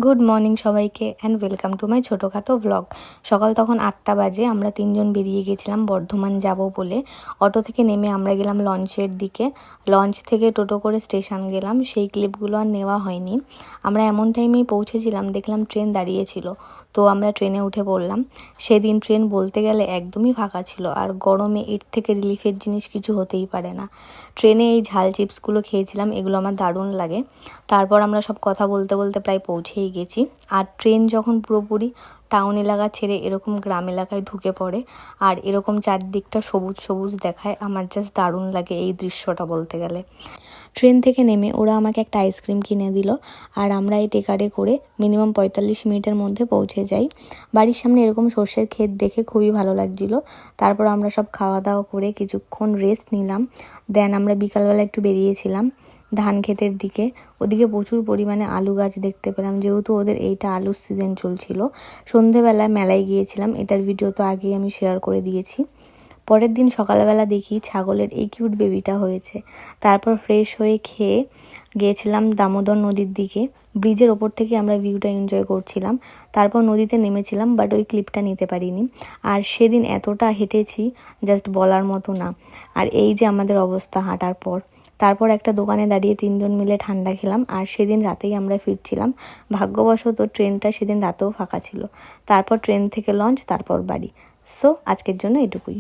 Good morning সবাইকে and welcome to my ছোটোখাটো blog. সকাল তখন 8টা বাজে। আমরা 3জন বেরিয়ে গেছিলাম বর্ধমান যাব বলে। অটো থেকে নেমে আমরা গেলাম লঞ্চের দিকে। লঞ্চ থেকে টোটো করে স্টেশন গেলাম। সেই ক্লিপগুলো আর নেওয়া হয়নি। আমরা এমন টাইমেই পৌঁছেছিলাম, দেখলাম ট্রেন দাঁড়িয়েছিল, তো আমরা ট্রেনে উঠে পড়লাম। সেদিন ট্রেন বলতে গেলে একদমই ফাঁকা ছিল, আর গরমে এর থেকে রিলিফের জিনিস কিছু হতেই পারে না। ট্রেনে এই ঝাল চিপসগুলো খেয়েছিলাম, এগুলো আমার দারুণ লাগে। তারপর আমরা সব কথা বলতে বলতে প্রায় পৌঁছেই গেছি। আর ট্রেন যখন পুরোপুরি টাউন এলাকা ছেড়ে এরকম গ্রাম এলাকায় ঢুকে পড়ে আর এরকম চারদিকটা সবুজ সবুজ দেখায়, আমার জাস্ট দারুণ লাগে এই দৃশ্যটা বলতে গেলে। ট্রেন থেকে নেমে ওরা আমাকে একটা আইসক্রিম কিনে দিল, আর আমরা এই টেকারে করে মিনিমাম 45 মিনিটের মধ্যে পৌঁছে যাই। বাড়ির সামনে এরকম সর্ষের ক্ষেত দেখে খুবই ভালো লাগছিল। তারপর আমরা সব খাওয়া দাওয়া করে কিছুক্ষণ রেস্ট নিলাম। দেন আমরা বিকালবেলা একটু বেরিয়েছিলাম ধান ক্ষেতের দিকে। ওদিকে প্রচুর পরিমাণে আলু গাছ দেখতে পেলাম, যেহেতু ওদের এইটা আলুর সিজন চলছিল। সন্ধেবেলায় মেলায় গিয়েছিলাম, এটার ভিডিও তো আগেই আমি শেয়ার করে দিয়েছি। পরের দিন সকালবেলা দেখি ছাগলের এই কিউট বেবিটা হয়েছে। তারপর ফ্রেশ হয়ে খেয়ে গিয়েছিলাম দামোদর নদীর দিকে। ব্রিজের ওপর থেকে আমরা ভিউটা এনজয় করছিলাম। তারপর নদীতে নেমেছিলাম, বাট ওই ক্লিপটা নিতে পারিনি। আর সেদিন এতটা হেঁটেছি জাস্ট বলার মতো না। আর এই যে আমাদের অবস্থা হাঁটার পর। তারপর একটা দোকানে দাঁড়িয়ে 3জন মিলে ঠান্ডা খেলাম, আর সেদিন রাতেই আমরা ফিরছিলাম। ভাগ্যবশত ট্রেনটা সেদিন রাতেও ফাঁকা ছিল। তারপর ট্রেন থেকে লঞ্চ, তারপর বাড়ি। সো আজকের জন্য এটুকুই।